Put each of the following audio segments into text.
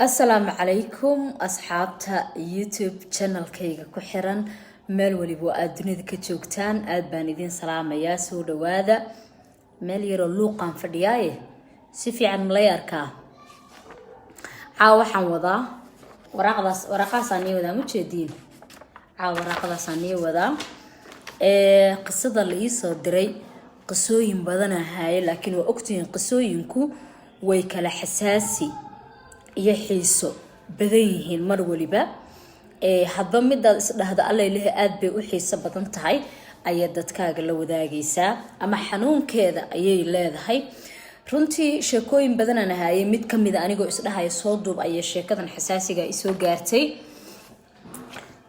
السلام عليكم أصحابتا يوتيوب channel كيغا كحيران مال وليبو آدونيدا كجوغتان آد بانيدين سلام ياسو دوادا مال يرو لوقان فردياي سيفي عن ملاياركا عاوحان وضا وراقاس عني ودا مجدين وراقاس عني ودا قصة اللي يسو دري قصوين بدنا هاي لكن وقتين قصوينكو ويكالا حساسي iyo xiiso badan yihiin mar waliba hadba midaad isdhaahdo alla ilahay aad bay u xiiso badan tahay ayaa dadkaaga la wadaagaysaa ama xanuunkeeda ayay leedahay runtii sheekooyin badan aan ahaayay mid kamid ah anigoo isdhahay soo duub ayay sheekadan xasaasiga ay soo gaartay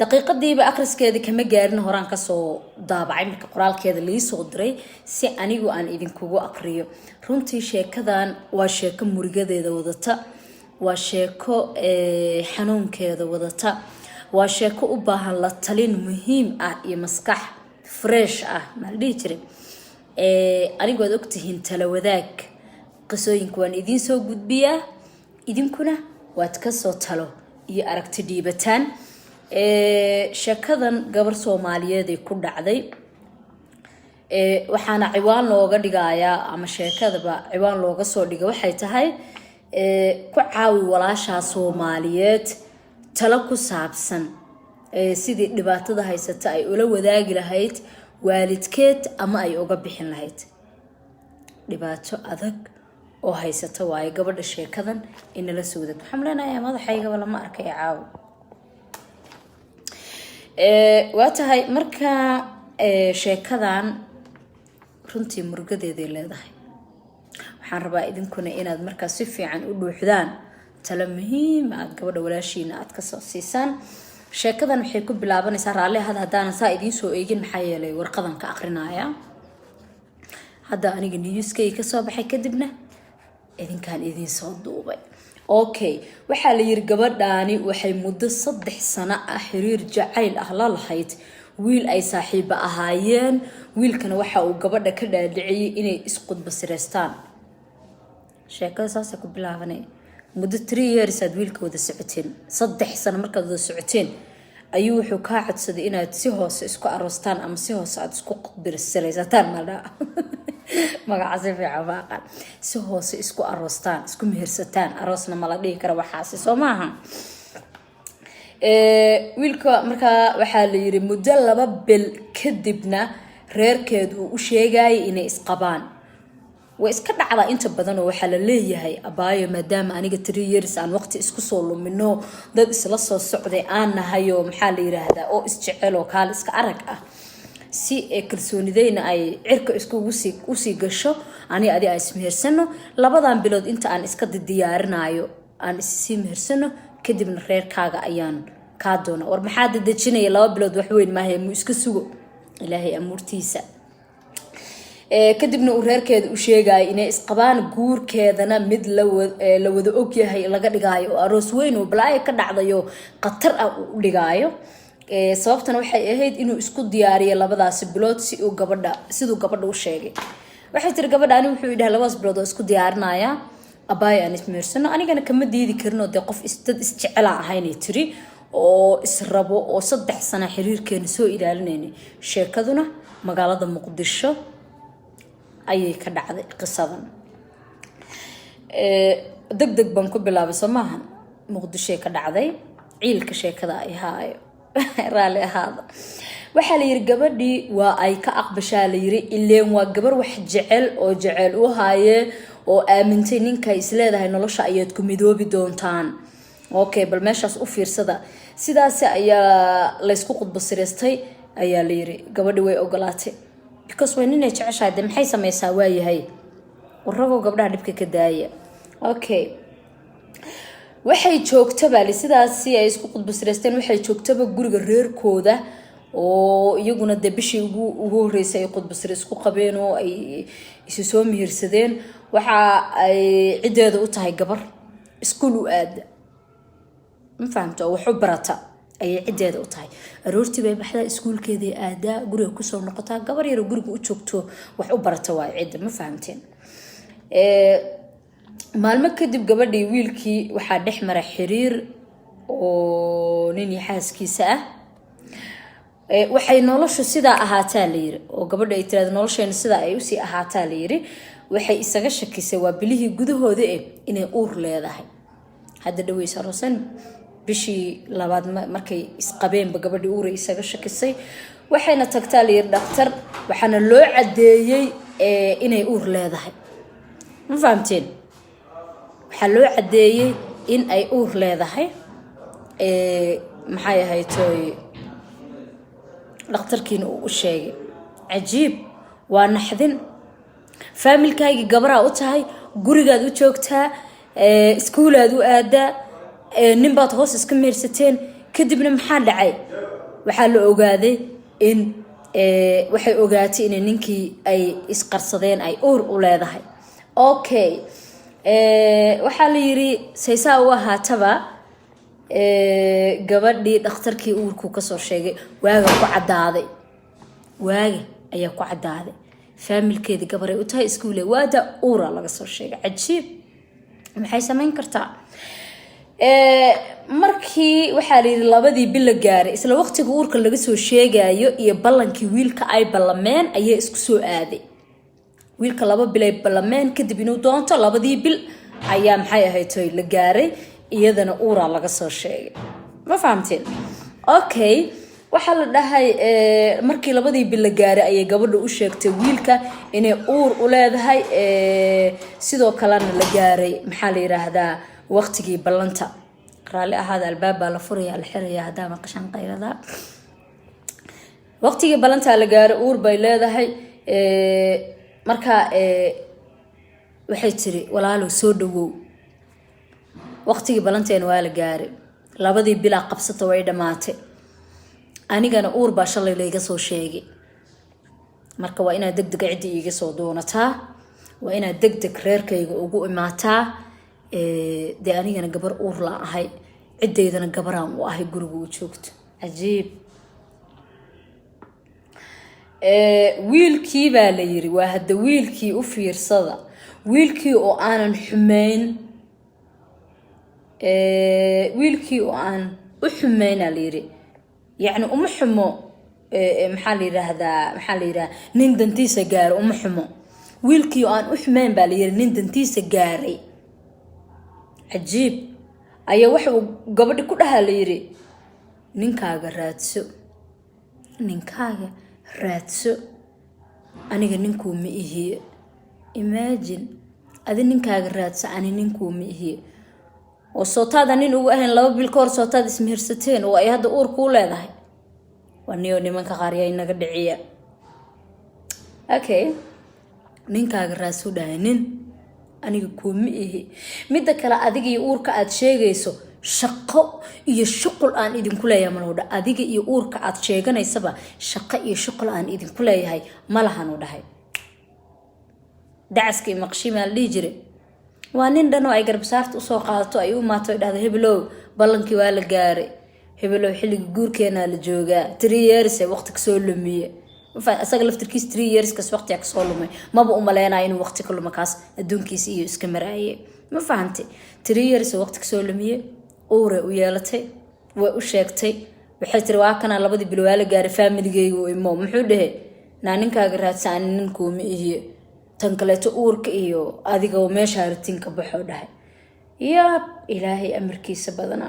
daqiiqadiiba akhriskeeda kama gaarin horaan ka soo daabacay marka qoraalkeeda la soo diray si anigu aan idinkugu aqriyo runtii sheekadan waa sheeko murigadeeda wadata waa sheeko xanuunkeeda wadata waa sheeko u baahan la talin muhiim ah iyo maskax fresh ah ma dhihi jiray anigu aad ogtihiin tala wadaag qisooyinka waan idin soo gudbiyaa idinkuna waad ka soo talo iyo aragti dhiibataan sheekadan gabar Soomaaliyeed ay ku dhacday waxaana ciwaan looga dhigayaa ama sheekadaba ciwaan looga soo dhigay waxay tahay ku caawi walaasha Soomaaliyeed talo ku saabsan sidii dhibaatada haysata ay ula wadaagi lahayd waalidkeed ama ay uga bixin lahayd dhibaato adag oo haysata waay gabadha sheekadan in la soo wadaag waxaan leenahay madaxayga lama arkay caawi waa tahay marka sheekadan runtii murugadeeda leedahay waxaan rabaa idinkuna inaad markaa si fiican u dhuuxdaan talo muhiim aad gabadha walaashiina aad ka soo siisaan sheekadan waxay ku bilaabanaysaa raalli hadaan saa idin soo eegin maxaa yeelay warqadan ka aqrinaya hadda aniga newskay ka soo baxay kadibna idinkaan idin soo duubay okay waxa la yiri gabadhaani waxay muddo 3 sano ah xiriir jacayl ah la lahayd wiil ay saaxiibo ahaayeen wiilkana waxa uu gabadha ka dhaadhiciyay inay isqudba sireystaan sheekada saas ku bilaabanay muddo 3 years aad wiilka wada socoteen 3 sano markaad wada socoteen ayuu wuxuu ka codsaday inaad si hoose isku aroostaan ama si hoose aad isku qudbirsataan malda magacaas fiican baaqan si hoose isku aroostaan isku mehersataan aroosna ma la dhihi karo waxaasi soo maaha wiilka marka waxa la yiri muddo 2 bil kadibna reerkeedu uu u sheegay inay isqabaan way iska dhacdaa inta badan oo waxa la leeyahay abaayo maadaama aniga 3 years aan waqti isku soo lumino dad isla soo socday aan nahayo maxaa la yiraahdaa oo isjecel oo kaal iska arag ah si kalsoonideyna ay cirka isku usii gasho ani adi ay ismehersano labadan bilood inta aan iska diyaarinayo aan isii mehersano kadibna reerkaaga ayaan ka doona war maxaa dadajinaya 2 bilood wax weyn ma haymo iska sugo ilaahay amuurtiisa kadibna uu reerkeeda u sheegay inay isqabaan guurkeedana mid la wada og yahay laga dhigaayo aroos weyn oo balaay ka dhacdayo qatar ah u dhigaayo sababtana waxay ahayd inuu isku diyaariyo labadaas bilood si uu sidoo gabadha u sheegay waxay tiri gabadhaani wuxuu yidhahay labadaas bilood oo isku diyaarinaya abaay aan ismeersano anigana kama diidi karno de qof dad isjecel ahaynay tiri oo israbo oo 3 sano xiriirkeena soo ilaalinayna sheekaduna magaalada Muqdisho ayay ka dhacday qisadan degdeg baan ku bilaabay Soomahan Muqdisho ka dhacday ciilka sheekada ay haayo raali ahaada waxa la yiri gabadhii waa ay ka aqbashaa la yiri ileen waa gabar wax jecel oo jecel u haaye oo aamintay ninka isleedahay nolosha ayaad ku midoobi doontaan okay bal meeshaas u fiirsada sidaas ayaa la isku qudba sireystay ayaa la yiri gabadhii way ogolaatay because when inay jeceshahay maxay sameeysaa waa yahay warago gabdhaha dhibka ka daaya okay waxay joogtaba sidaas ay isku qudbasreysteen waxay joogtaba guriga reerkooda oo iyaguna bishii ugu horeysay qudbasre isku qabeen oo ay isu soo mihirsadeen waxa ay ciideeda u tahay gabar iskuul u aad ma fahamto wuxuu barata ay ciideeda u tahay aroortii bay baxdaa iskuulkeedii aada guriga ku soo noqotaa gabar yar guriga u joogto wax u barata waa ciid ma fahamteen maalmo kadib gabadhii wiilkii waxaa dhex mara xiriir oo nin iyo xaaskiisa ah waxay noloshu sidaa ahaataa la yiri oo gabadha ay tiraahdo nolosheena sidaa ay usii ahaataa la yiri waxay isaga shakisay waa bilihii gudahooda inay uur leedahay hadda dhaweysa rosan bishii labaad markay isqabeenba gabadhii uur isaga shakisay waxayna tagtaa la yiri dhakhtar waxaana loo cadeeyay inay uur leedahay ma fahamteen waxaa loo cadeeyay in ay uur leedahay maxay ahayd dhakhtarkiina uu u sheegay cajiib waa naxdin faamilkaagii gabaraa u tahay gurigaad u joogtaa iskuulaad u aadaa ninbaad hoos iska meersateen kadibna maxaa dhacay waxaa la ogaaday in waxay ogaatay in ninkii ay isqarsadeen ay uur u leedahay okay waxaa la yiri saysaa u ahaataba gabadhii dhakhtarkii uurku kasoo sheegay waaga ku cadaaday waaga ayaa ku cadaaday faamilkeedii gabaray u tahay iskuule waada uura laga soo sheegay cajiib maxay samayn kartaa markii waxaa la yiri labadii bil la gaaray isla waqtiga uurka laga soo sheegayo iyo ballankii wiilka ay ballameen ayay isku soo aaday wiilka 2 bil ay ballameen kadib inuu doonto labadii bil ayaa maxay ahayd la gaaray iyadana uura laga soo sheegay ma fahamteen okay waxa la dhahay markii labadii bil la gaaray ayay gabadhu u sheegtay wiilka inay uur u leedahay sidoo kalena la gaaray maxaa la yiraahdaa waqtigii ballanta raali ahaada albaabba la furaya la xiraya hadama qashan qayrada waqtigii ballanta la gaaray uur bay leedahay marka waxay tiri walaalo soo dhawow waqtigii ballanteena waa la gaaray labadii bilaa qabsata way dhamaatay anigana uur baa shalay layga soo sheegay marka waa inaad degdeg cidii iga soo doonataa waa inaad degdeg reerkayga ugu imaataa de anigana gabar uur la ahay cideydana gabaraan u ahay guriga u joogto cajiib wiilkii baa la yiri waa hadda wiilkii u fiirsada wiilkii oo aanan xumeyn wiilkii oo aan u xumeyn la yiri يعني أم حمو محل يراه نين دنتيسة جار أم حمو ويلكي أن أحمين بالير نين دنتيسة جاري عجيب أي واحد قبل كلها ليري نين كاغا راتسو أنا نينكو مئهي imagine أذن نين كاغا راتسو أنا نينكو مئهي وصوتادا نين ugu ahayn 2 bil ka hor sootaad ismehersateen oo ay hadda uur ku leedahay waniyo nimanka qaariya inaga dhiciya okay ninkaaga raasu dhaanin aniga kuuma ihi midda kale adiga iyo uurka aad sheegayso shaqo iyo shuqul aan idin ku leeyahay malowda adiga iyo uurka aad sheeganaysaba shaqo iyo shuqul aan idin ku leeyahay malahan u dhahay dacaskii maqshima liijire waa nin dhan oo ay garbasaarta u soo qaadato ay u maato dhahdo hebelow ballankii waa la gaaray hebelow xilliga guurkeena la joogaa 3 years waqti ka soo lumiye asaga laftirkiis 3 years kas waqti ka soo lumay maba u maleynaa inuu waqti ka luma kaas adduunkiisa iyo iska maraaye ma fahantay 3 years waqti ka soo lumiye uure u yeelatay way u sheegtay waxay tiri waa kana labadii bil waa la gaaray familygeyga oo imo muxuu dhahay ninkaaga raadsan ninkuu ma ihi tan kaleeto uurka iyo adiga oo meesha artin ka baxo dhahay yaab ilaahay amarkiisa badana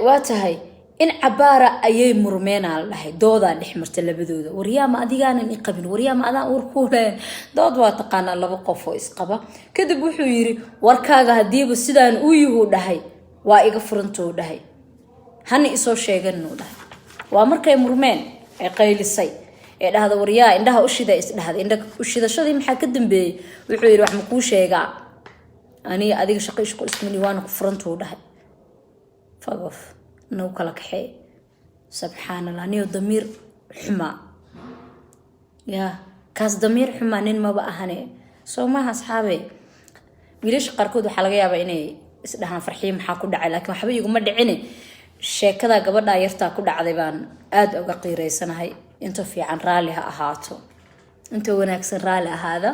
waa tahay in cabaara ayay murmeenaa dhahay dooda dhixmarta labadooda waryaama adigaanan iqabin waryaama adaan uur ku leen dood waa taqaana 2 qof oo isqaba kadib wuxuu yiri warkaaga hadiiba sidaan uu yuhu dhahay waa iga furantoo dhahay hani isoo sheeganno dhahay waa markay murmeen ay qaylisay ee dhahda waryaa indhaha u shida is dhahday indha u shidashadii maxaa ka dambeeyay wuxuu yiri wax ma ku sheegaa ani adiga shaqo ismini waan ku furantoo dhahay faqaf noo kala kaxay subhanallah niyo damiir xuma ya kaas damiir xuma nin maba ahane soo ma asxaabe wiilish qarkood waxa laga yaabaa inay is dhahan farxiin maxaa ku dhacay laakiin waxba igu ma dhicin sheekada gabadha yarta ku dhacday baan aad uga qiireysanahay inta fiican raali ha ahaato inta wanaagsan raali ahaada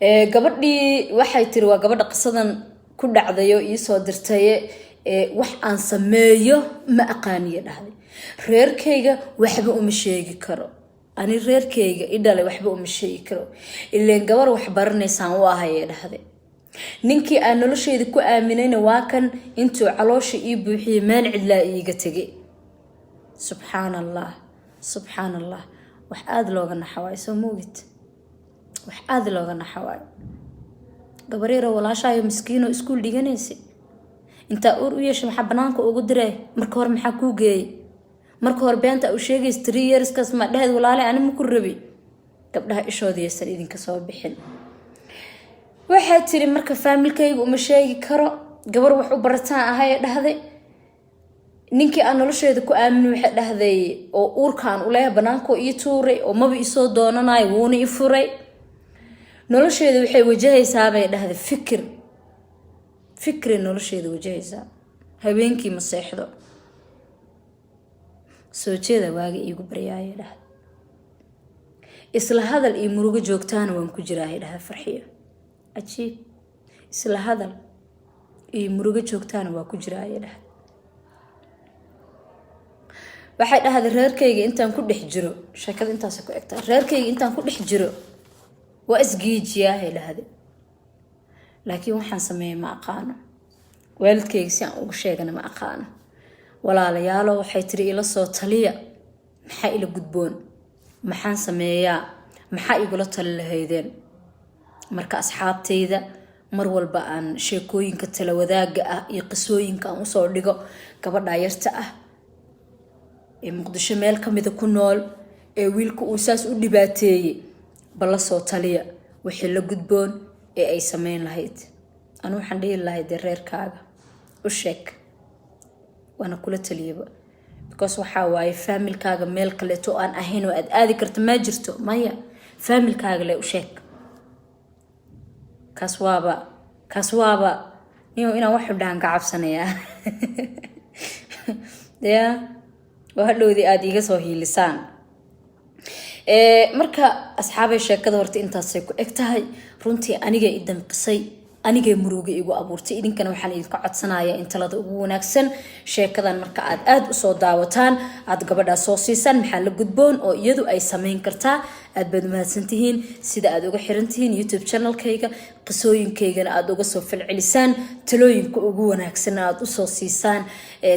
gabadhii waxay tiri waa gabadha qisadan ku dhacdayo ii soo dirtay wax aan sameeyo ma aqaaniyo dhahday reerkayga waxba uma sheegi karo ani reerkayga idhalay waxba uma sheegi karo ileen gabar wax baranaysaan u ahayay dhahday ninkii aan nolosheeda ku aaminayna waa kan intuu caloosha ii buuxiyay meel cidlaa iiga tegay subxaanallah subxaanallah wax aada looga naxawaayo soo moogid wax aada looga naxawaayo gabareero walaashaayo miskiino iskuul dhiganaysa intaa uur u yeeshay maxaa banaanka ugu diray marka hore maxaa kuu geeyay marka hore beenta u sheegay 3 years kas ma dhahed walaale ani ma ku rabi gabdhaha ishooda yeesan idinka soo bixin waxaa tiri marka familkaygu uma sheegi karo gabar wax u barataan ahay dhahday ninkii aan nolosheeda ku aamin waxay dhahday oo uurkaan u leeyahay banaanka ii tuuray oo maba isoo doonanaay wuuna i furay nolosheeda waxay wajahaysaa bay dhahday fikri nolosheeda wajahaysaa habeenkii ma seexdo soo jeeda waaga iigu baryaayay dhahday isla hadal iyo murugo joogtaana waan ku jiraayay dhahday farxiyo ajiib isla hadal iyo murugo joogtaana waa ku jiraayay dhahday waxay dhahday reerkayga intaan ku dhex jiro sheekada intaas ku egtaa reerkayga intaan ku dhex jiro waa isgiijiyaa dhahday laakiin waxaan sameeyay ma aqaano waalidkayga si aan ugu sheegana ma aqaano walaalayaalo waxay tiri ila soo taliya maxaa ila gudboon maxaan sameeyaa maxaa igula tali lahaydeen marka asxaabtayda mar walba aan sheekooyinka tala wadaaga ah iyo qisooyinka aan usoo dhigo gabadha yarta ah ee muqdisho meel kamida ku nool ee wiilku uu saas u dhibaateeyay bal la soo taliya wixii la gudboon ee ay sameyn lahayd anu waxaan dhihi lahayd reerkaaga u sheeg wana kula taliyaba because waxa waaye familkaaga meel kale to aan ahayn oo aad aadi karto ma jirto maya familkaaga le u sheeg kaswaaba ina wax xudaan ka cabsanaya waa dhowdi aad iga soo hiilisaan marka asxaabay sheekada horta intaasay ku eg tahay runtii aniga idan qisay aniga muruga igu abuurtay idinkana waxaan idinka codsanayaa in talada ugu wanaagsan sheekadan marka aad u soo daawataan aad gabadha soo siisan maxaa la gudboon oo iyadu ay sameyn kartaa aad baad mahadsantihiin sida aad uga xirantihiin YouTube channelkayga qisooyinkaygana aad uga soo falcelisaan talooyinka ugu wanaagsan aad u soo siisaan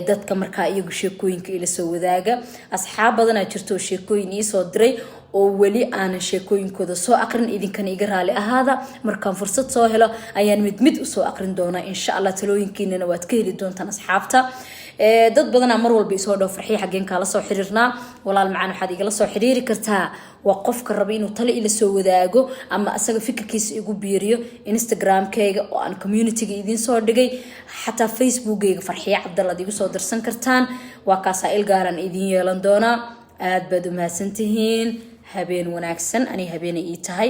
dadka marka iyagu sheekooyinka ila soo wadaaga asxaab badan aad jirto sheekooyin ii soo diray oo wali aan sheekooyinkooda soo aqrin idinkana iga raali ahaada markaan fursad soo helo ayaan mid u soo aqrin doonaa insha Allah talooyinkiina waad ka heli doontaan asxaabta dad badan mar walba isoo dhaw farxiyo xageen kala soo xiriirnaa walaal macaan waxaad igala soo xiriiri kartaa waa qofka raba inuu talo ila soo wadaago ama asaga fikirkiisa igu biiriyo Instagram-kayga oo aan community-ga idin soo dhigay xataa Facebook-gayga farxiyo Cabdalla igu soo dirsan kartaan waa kaasa ilgaaran idin yeelan doona aad baad u mahadsantihiin habeen wanaagsan ani habeen ay tahay